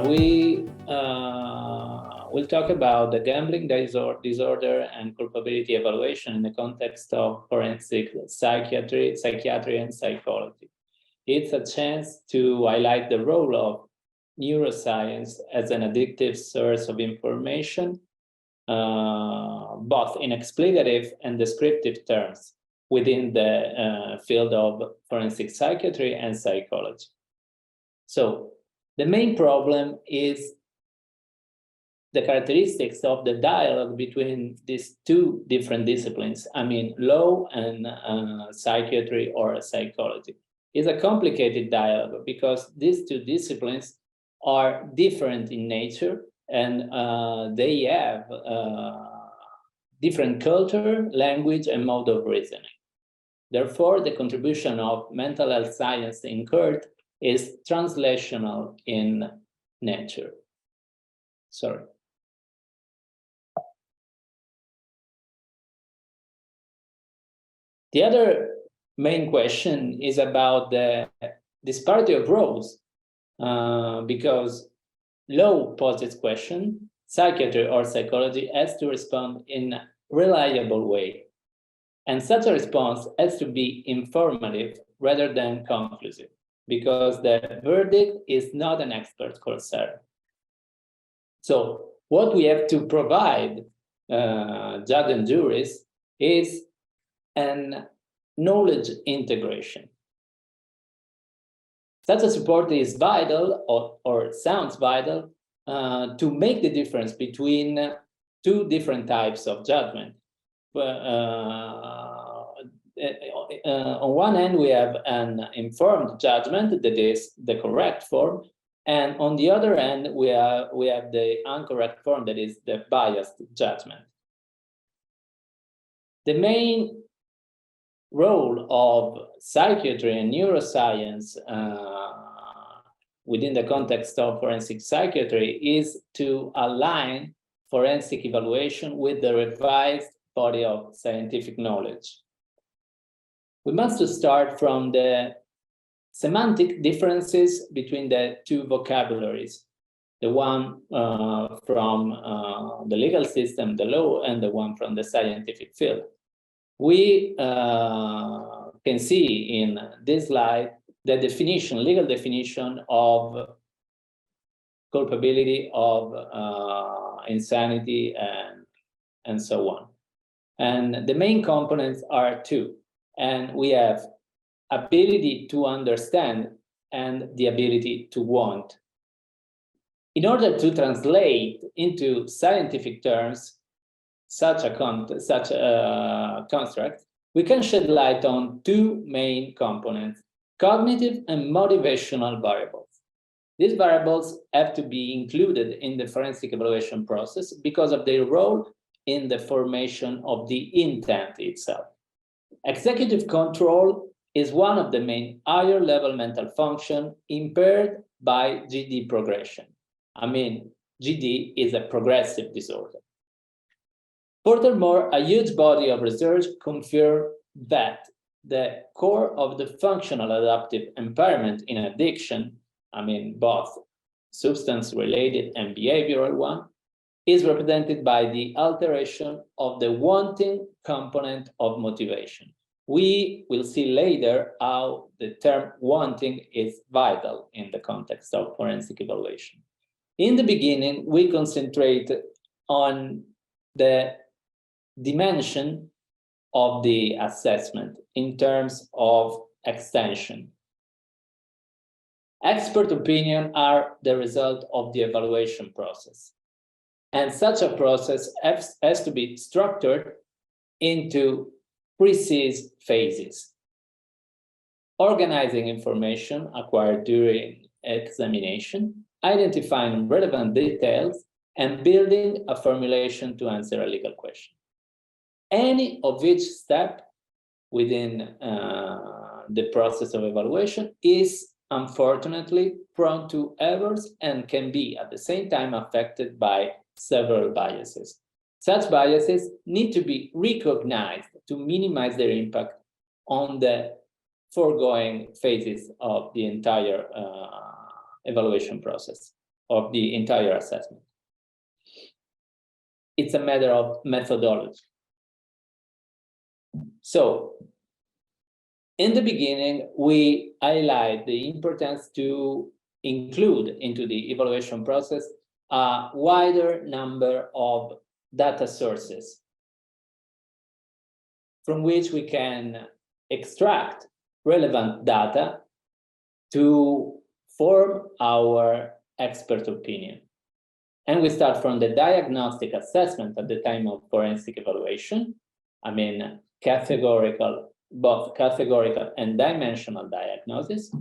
We will talk about the gambling disorder and culpability evaluation in the context of forensic psychiatry and psychology. It's a chance to highlight the role of neuroscience as an addictive source of information, both in explicative and descriptive terms within the field of forensic psychiatry and psychology. So the main problem is the characteristics of the dialogue between these two different disciplines, I mean, law and psychiatry or psychology. It's a complicated dialogue because these two disciplines are different in nature and they have different culture, language, and mode of reasoning. Therefore, the contribution of mental health science in court is translational in nature. Sorry. The other main question is about the disparity of roles, because law poses question, psychiatry or psychology has to respond in a reliable way. And such a response has to be informative rather than conclusive, because the verdict is not an expert concern. So what we have to provide judge and juries is an knowledge integration. Such a support is vital or sounds vital to make the difference between two different types of judgment. On one hand, we have an informed judgment that is the correct form, and on the other hand, we have the incorrect form that is the biased judgment. The main role of psychiatry and neuroscience within the context of forensic psychiatry is to align forensic evaluation with the revised body of scientific knowledge. We must start from the semantic differences between the two vocabularies, the one from the legal system, the law, and the one from the scientific field. We can see in this slide the definition, legal definition of culpability, of insanity, and so on. And the main components are two. And we have ability to understand and the ability to want. In order to translate into scientific terms such a construct, we can shed light on two main components, cognitive and motivational variables. These variables have to be included in the forensic evaluation process because of their role in the formation of the intent itself. Executive control is one of the main higher level mental function impaired by GD progression. I mean, GD is a progressive disorder. Furthermore, a huge body of research confirms that the core of the functional adaptive impairment in addiction, I mean, both substance-related and behavioral one, is represented by the alteration of the wanting component of motivation. We will see later how the term wanting is vital in the context of forensic evaluation. In the beginning, we concentrate on the dimension of the assessment in terms of extension. Expert opinion are the result of the evaluation process. And such a process has to be structured into precise phases. Organizing information acquired during examination, identifying relevant details, and building a formulation to answer a legal question. Any of each step within the process of evaluation is unfortunately prone to errors and can be at the same time affected by several biases. Such biases need to be recognized to minimize their impact on the foregoing phases of the entire evaluation process. of the entire assessment. It's a matter of methodology. So, in the beginning, we highlight the importance to include into the evaluation process a wider number of data sources from which we can extract relevant data to form our expert opinion. And we start from the diagnostic assessment at the time of forensic evaluation. I mean, both categorical and dimensional diagnosis.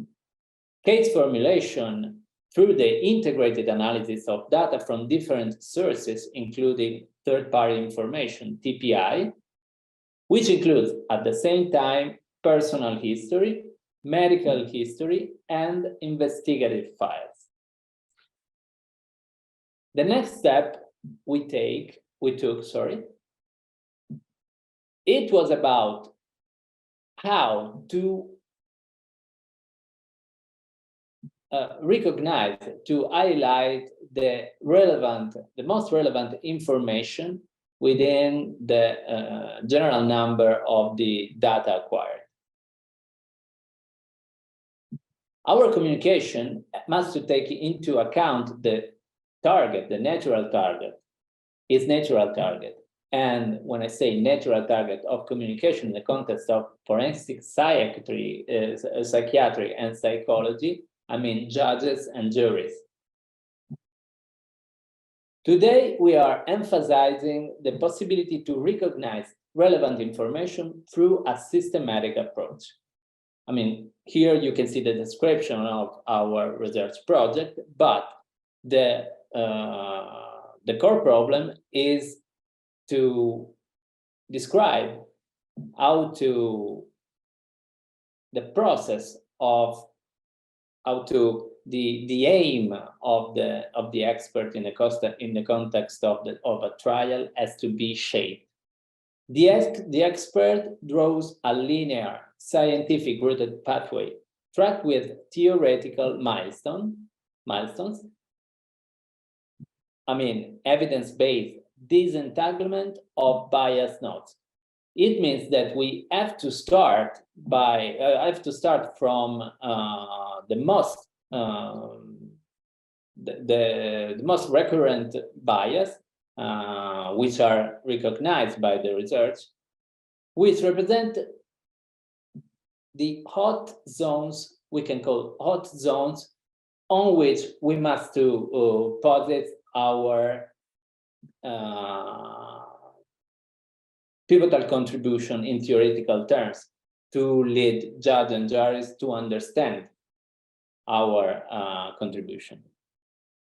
Case formulation through the integrated analysis of data from different sources, including third-party information, TPI, which includes at the same time personal history, medical history, and investigative files. The next step we took, it was about how to recognize, to highlight the most relevant information within the general number of the data acquired. Our communication must take into account the target, the natural target, its natural target. And when I say natural target of communication in the context of forensic psychiatry, psychiatry and psychology, I mean judges and juries. Today, we are emphasizing the possibility to recognize relevant information through a systematic approach. I mean, here you can see the description of our research project, but the core problem is to describe the process of the aim of the expert in the context of a trial has to be shaped. The expert draws a linear, scientific rooted pathway tracked with theoretical milestones. I mean, evidence-based disentanglement of bias nodes. It means that we have to start from the most recurrent bias, which are recognized by the research, which represent the hot zones, we can call hot zones, on which we must to posit our pivotal contribution in theoretical terms to lead judge and juries to understand our contribution.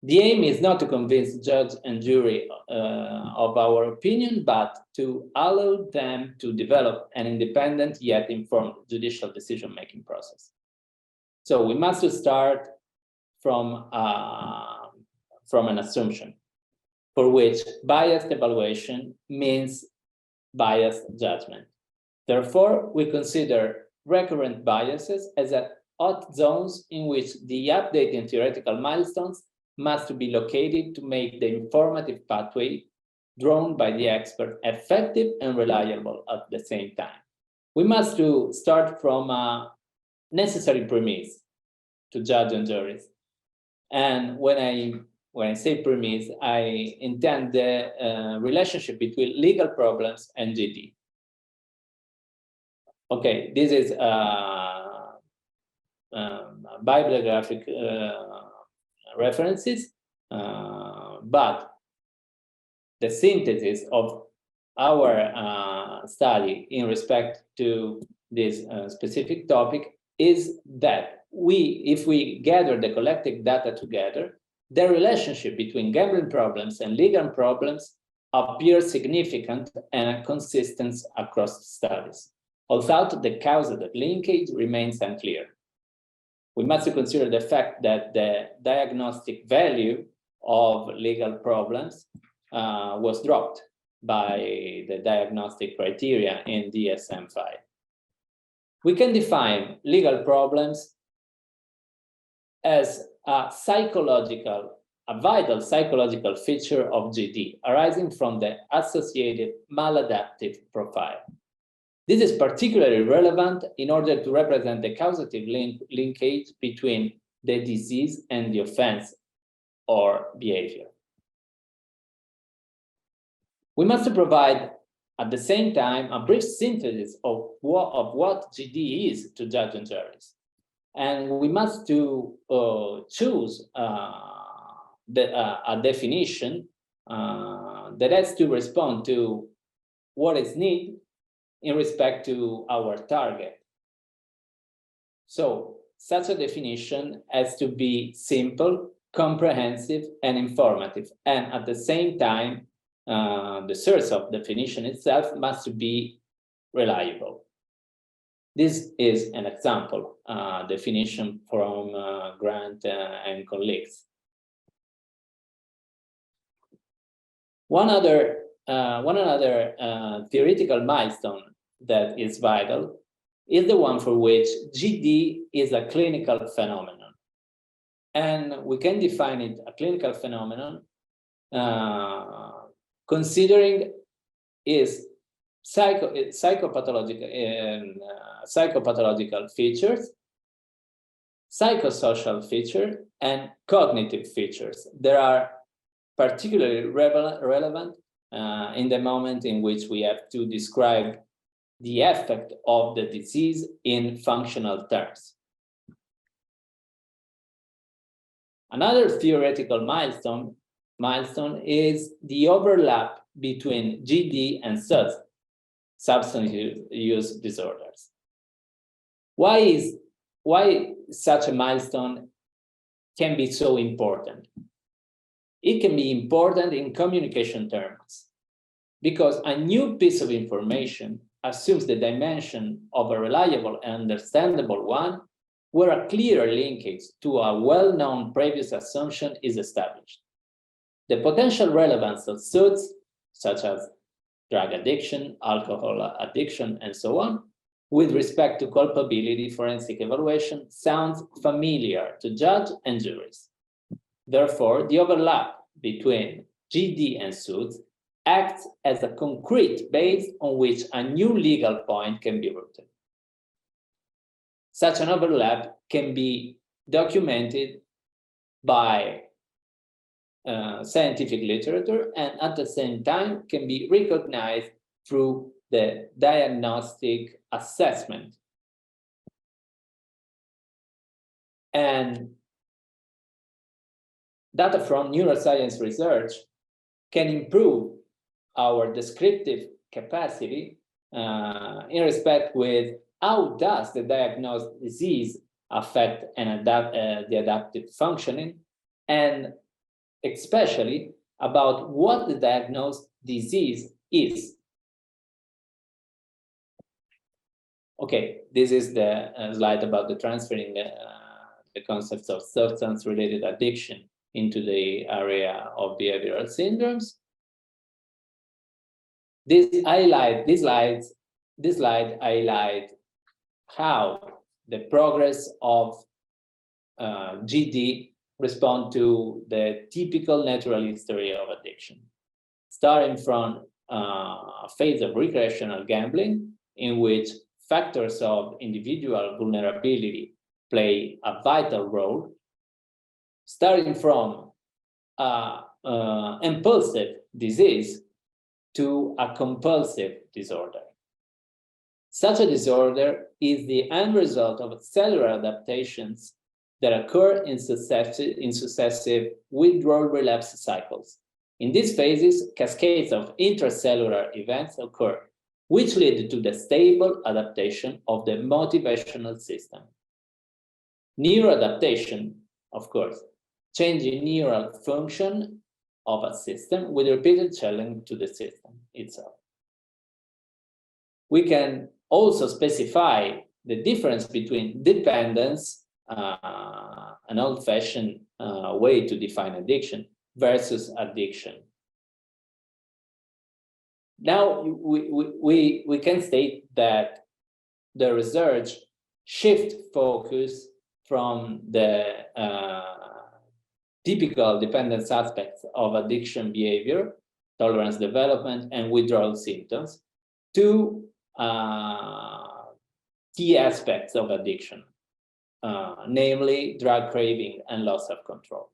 The aim is not to convince judge and jury of our opinion, but to allow them to develop an independent yet informed judicial decision-making process. So we must start from an assumption for which biased evaluation means biased judgment. Therefore, we consider recurrent biases as hot zones in which the update in theoretical milestones must be located to make the informative pathway drawn by the expert effective and reliable at the same time. We must start from a necessary premise to judge and juries. And when I say premise, I intend the relationship between legal problems and GD. Okay, this is bibliographic references, but the synthesis of our study in respect to this specific topic is that if we gather the collected data together, the relationship between gambling problems and legal problems appears significant and consistent across studies, although the causal linkage remains unclear. We must consider the fact that the diagnostic value of legal problems was dropped by the diagnostic criteria in DSM-5. We can define legal problems as a psychological a vital psychological feature of GD arising from the associated maladaptive profile. This is particularly relevant in order to represent the causative linkage between the disease and the offense or behavior. We must provide at the same time a brief synthesis of what GD is to judge and juries. And we must choose a definition that has to respond to what is needed in respect to our target. So such a definition has to be simple, comprehensive, and informative. And at the same time, the source of definition itself must be reliable. This is an example definition from Grant and colleagues. One other theoretical milestone that is vital is the one for which GD is a clinical phenomenon. And we can define it a clinical phenomenon considering its psychopathological features, psychosocial features, and cognitive features. They are particularly relevant in the moment in which we have to describe the effect of the disease in functional terms. Another theoretical milestone is the overlap between GD and substance use disorders. Why such a milestone can be so important? It can be important in communication terms because a new piece of information assumes the dimension of a reliable and understandable one where a clear linkage to a well-known previous assumption is established. The potential relevance of suits, such as drug addiction, alcohol addiction, and so on, with respect to culpability forensic evaluation sounds familiar to judge and juries. Therefore, the overlap between GD and suits acts as a concrete base on which a new legal point can be rooted. Such an overlap can be documented by scientific literature and at the same time can be recognized through the diagnostic assessment. And data from neuroscience research can improve our descriptive capacity in respect with how does the diagnosed disease affect and the adaptive functioning, and especially about what the diagnosed disease is. Okay, this is the slide about the transferring the concepts of substance-related addiction into the area of behavioral syndromes. This slide highlights how the progress of GD respond to the typical natural history of addiction, starting from a phase of recreational gambling in which factors of individual vulnerability play a vital role, starting from impulsive disease to a compulsive disorder. Such a disorder is the end result of cellular adaptations that occur in successive withdrawal relapse cycles. In these phases, cascades of intracellular events occur, which lead to the stable adaptation of the motivational system. Neuroadaptation, of course, changing neural function of a system with repeated challenge to the system itself. We can also specify the difference between dependence, an old-fashioned way to define addiction, versus addiction. Now, we can state that the research shift focus from the typical dependence aspects of addiction behavior, tolerance development, and withdrawal symptoms, to key aspects of addiction, namely drug craving and loss of control.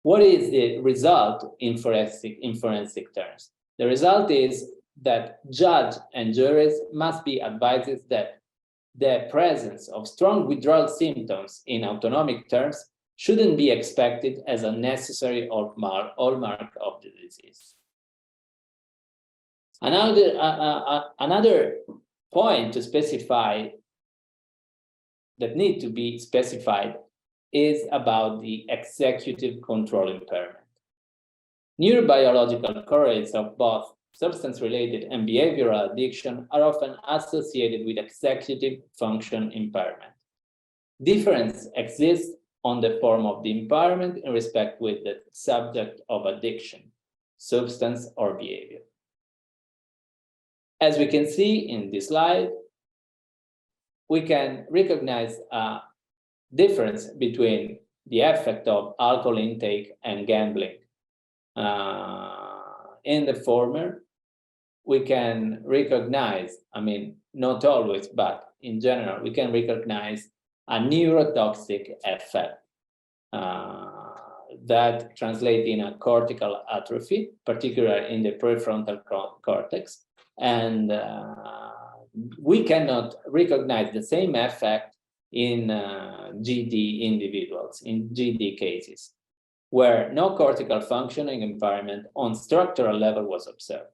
What is the result in forensic terms? The result is that judge and juries must be advised that the presence of strong withdrawal symptoms in autonomic terms shouldn't be expected as a necessary hallmark of the disease. Another point to specify that need to be specified is about the executive control impairment. Neurobiological correlates of both substance-related and behavioral addiction are often associated with executive function impairment. Difference exists on the form of the impairment in respect with the subject of addiction, substance or behavior. As we can see in this slide, we can recognize a difference between the effect of alcohol intake and gambling. In the former, we can recognize, not always, but in general, we can recognize a neurotoxic effect that translates in a cortical atrophy, particularly in the prefrontal cortex. And we cannot recognize the same effect in GD individuals, in GD cases, where no cortical functioning impairment on structural level was observed.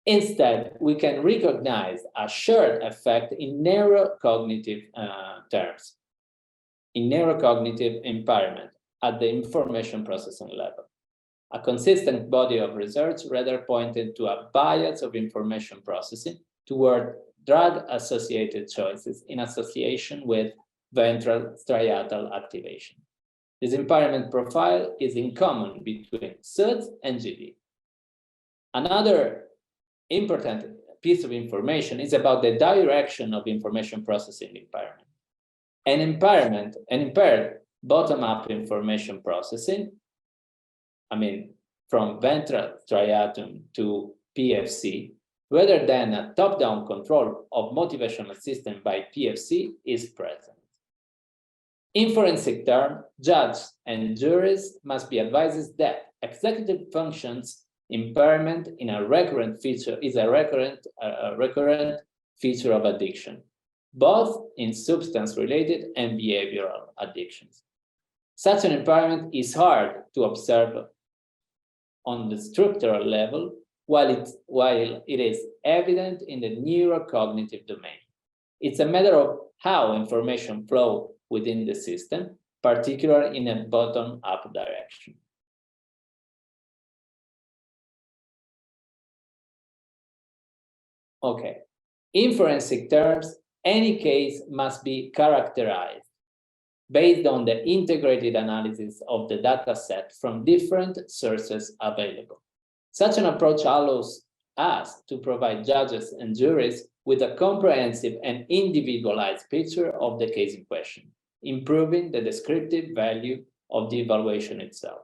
Instead, we can recognize a shared effect in neurocognitive terms, in neurocognitive impairment at the information processing level. A consistent body of research rather pointed to a bias of information processing toward drug-associated choices in association with ventral striatal activation. This impairment profile is in common between SUDS and GD. Another important piece of information is about the direction of information processing impairment. An impaired bottom-up information processing, from ventral striatum to PFC, rather than a top-down control of motivational system by PFC, is present. In forensic terms, judges and juries must be advised that executive functions impairment is a recurrent feature of addiction, both in substance-related and behavioral addictions. Such an impairment is hard to observe on the structural level, while it is evident in the neurocognitive domain. It's a matter of how information flows within the system, particularly in a bottom-up direction. Okay, in forensic terms, any case must be characterized based on the integrated analysis of the data set from different sources available. Such an approach allows us to provide judges and juries with a comprehensive and individualized picture of the case in question, improving the descriptive value of the evaluation itself.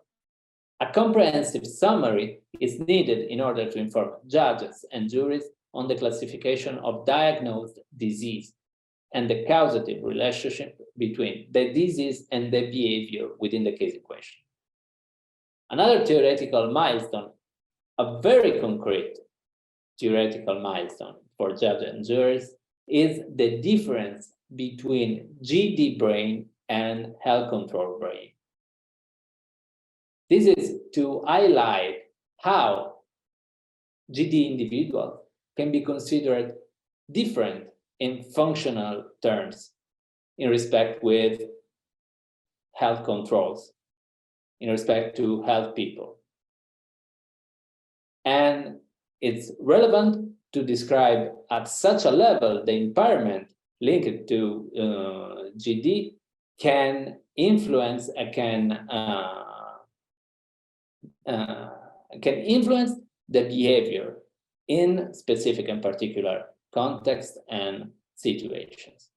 A comprehensive summary is needed in order to inform judges and juries on the classification of diagnosed disease and the causative relationship between the disease and the behavior within the case in question. Another theoretical milestone, a very concrete theoretical milestone for judges and jurors, is the difference between GD brain and health control brain. This is to highlight how GD individuals can be considered different in functional terms in respect with health controls, in respect to health people. And it's relevant to describe at such a level the impairment linked to GD can influence the behavior in specific and particular context and situations.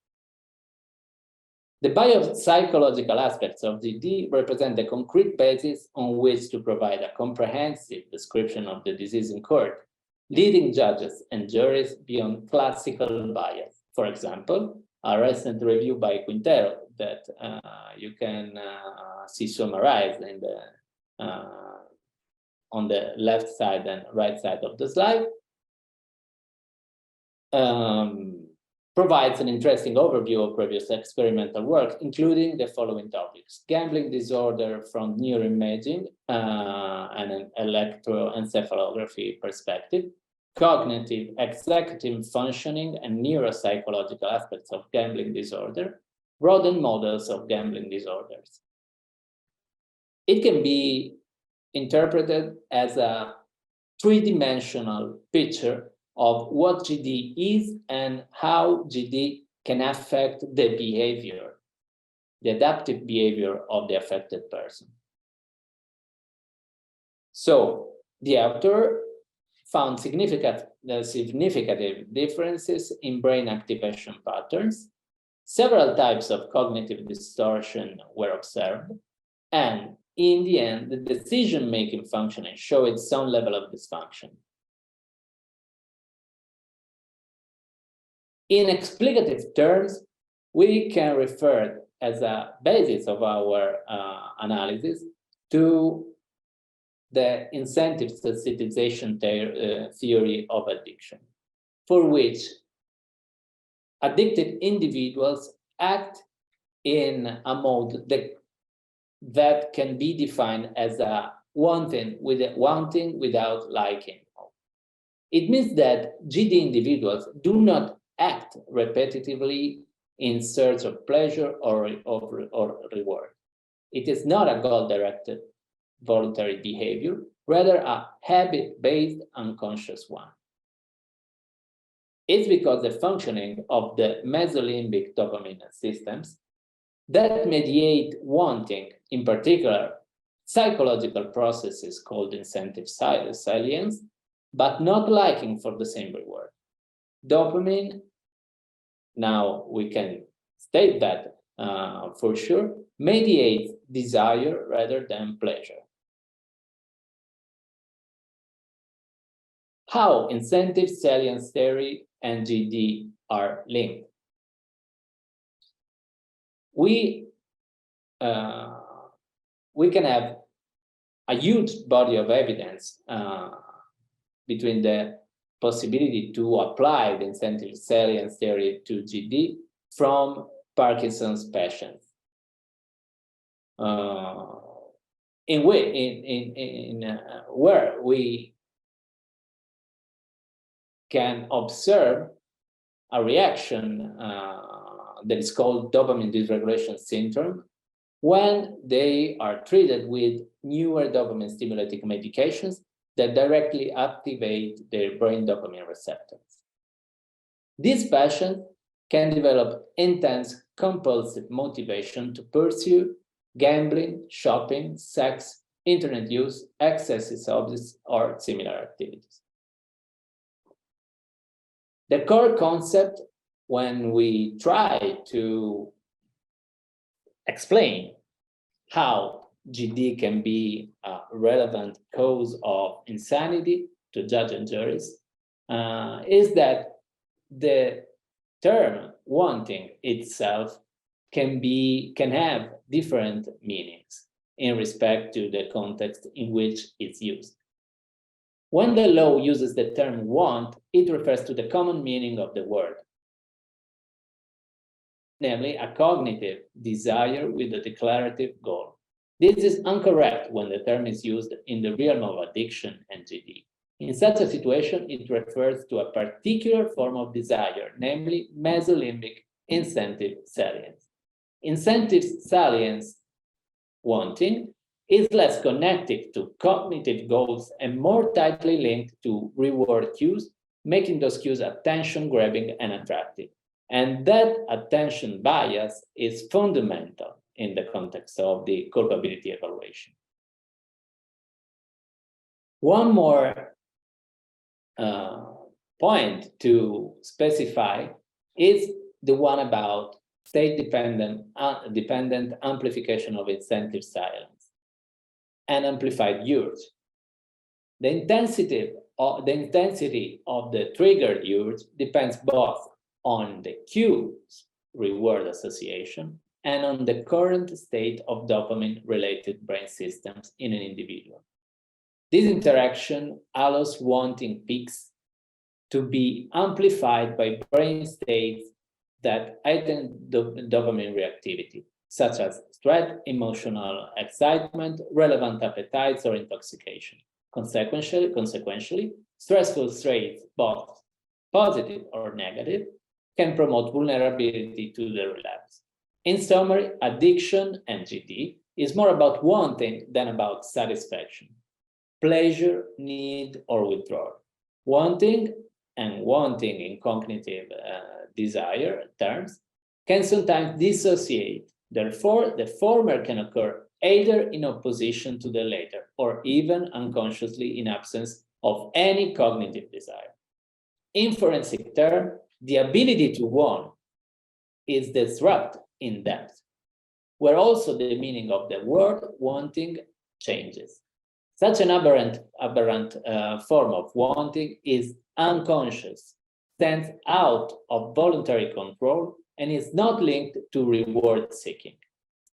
The biopsychological aspects of GD represent the concrete basis on which to provide a comprehensive description of the disease in court, leading judges and juries beyond classical bias. For example, a recent review by Quintero that you can see summarized in the on the left side and right side of the slide, provides an interesting overview of previous experimental work, including the following topics: gambling disorder from neuroimaging and an electroencephalography perspective, cognitive, executive functioning, and neuropsychological aspects of gambling disorder, rodent models of gambling disorders. It can be interpreted as a three-dimensional picture of what GD is and how GD can affect the behavior, the adaptive behavior of the affected person. So the author found significant differences in brain activation patterns. Several types of cognitive distortion were observed, and in the end, the decision-making functioning showed some level of dysfunction. In explicative terms, we can refer as a basis of our analysis to the incentive sensitization theory of addiction, for which addicted individuals act in a mode that can be defined as a wanting without liking. It means that GD individuals do not act repetitively in search of pleasure or reward. It is not a goal-directed voluntary behavior, rather a habit-based unconscious one. It's because the functioning of the mesolimbic dopamine systems that mediate wanting, in particular, psychological processes called incentive salience, but not liking for the same reward. Dopamine, now we can state that for sure, mediates desire rather than pleasure. How incentive salience theory and GD are linked? We can have a huge body of evidence between the possibility to apply the incentive salience theory to GD from Parkinson's patients. Where we can observe a reaction that is called dopamine dysregulation syndrome when they are treated with newer dopamine stimulating medications that directly activate their brain dopamine receptors. These patients can develop intense compulsive motivation to pursue gambling, shopping, sex, internet use, excessive hobbies, or similar activities. The core concept when we try to explain how GD can be a relevant cause of insanity to judge and juries is that the term wanting itself can have different meanings in respect to the context in which it's used. When the law uses the term want, it refers to the common meaning of the word, namely a cognitive desire with a declarative goal. This is incorrect when the term is used in the realm of addiction and GD. In such a situation, it refers to a particular form of desire, namely mesolimbic incentive salience. Incentive salience wanting is less connected to cognitive goals and more tightly linked to reward cues, making those cues attention-grabbing and attractive. And that attention bias is fundamental in the context of the culpability evaluation. One more point to specify is the one about state-dependent dependent amplification of incentive silence, and amplified urge. The intensity of the triggered urge depends both on the cue's reward association and on the current state of dopamine-related brain systems in an individual. This interaction allows wanting peaks to be amplified by brain states that heighten dopamine reactivity, such as stress, emotional excitement, relevant appetites, or intoxication. Consequentially, stressful states, both positive or negative, can promote vulnerability to the relapse. In summary, addiction and GD is more about wanting than about satisfaction, pleasure, need, or withdrawal. Wanting in cognitive desire terms can sometimes dissociate. Therefore, the former can occur either in opposition to the latter or even unconsciously in absence of any cognitive desire. In forensic terms, the ability to want is disrupted in depth, where also the meaning of the word wanting changes. Such an aberrant form of wanting is unconscious, stands out of voluntary control, and is not linked to reward seeking.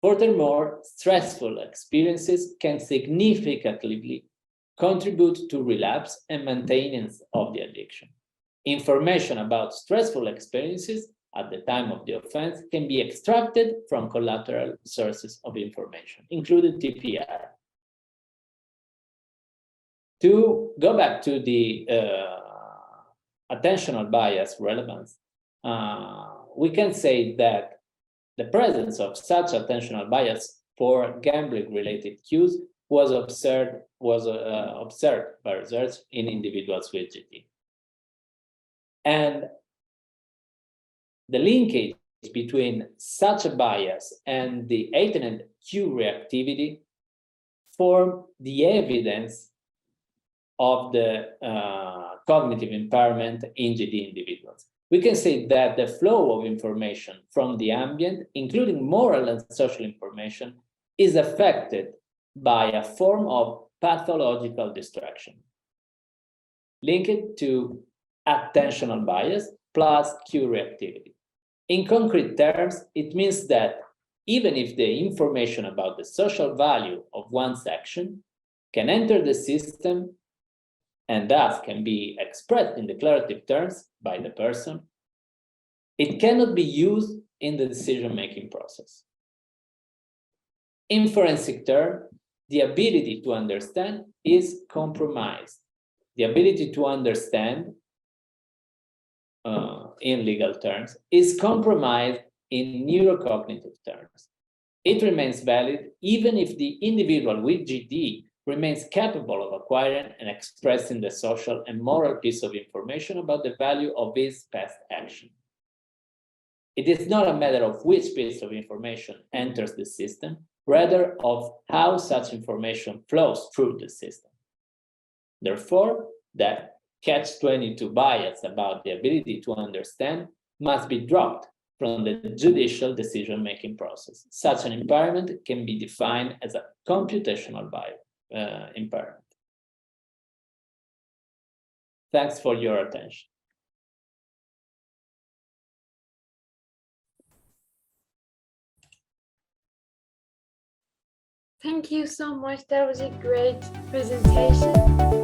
Furthermore, stressful experiences can significantly contribute to relapse and maintenance of the addiction. Information about stressful experiences at the time of the offense can be extracted from collateral sources of information, including TPR. To go back to the attentional bias relevance, we can say that the presence of such attentional bias for gambling-related cues was observed by research in individuals with GD. And the linkage between such a bias and the heightened cue reactivity form the evidence of the cognitive impairment in GD individuals. We can say that the flow of information from the ambient, including moral and social information, is affected by a form of pathological distraction linked to attentional bias plus cue reactivity. In concrete terms, it means that even if the information about the social value of one's action can enter the system and thus can be expressed in declarative terms by the person, it cannot be used in the decision-making process. In forensic terms, the ability to understand is compromised. The ability to understand, in legal terms, is compromised in neurocognitive terms. It remains valid even if the individual with GD remains capable of acquiring and expressing the social and moral piece of information about the value of his past action. It is not a matter of which piece of information enters the system, rather of how such information flows through the system. Therefore, that catch-22 bias about the ability to understand must be dropped from the judicial decision-making process. Such an impairment can be defined as a computational bias impairment. Thanks for your attention. Thank you so much. That was a great presentation.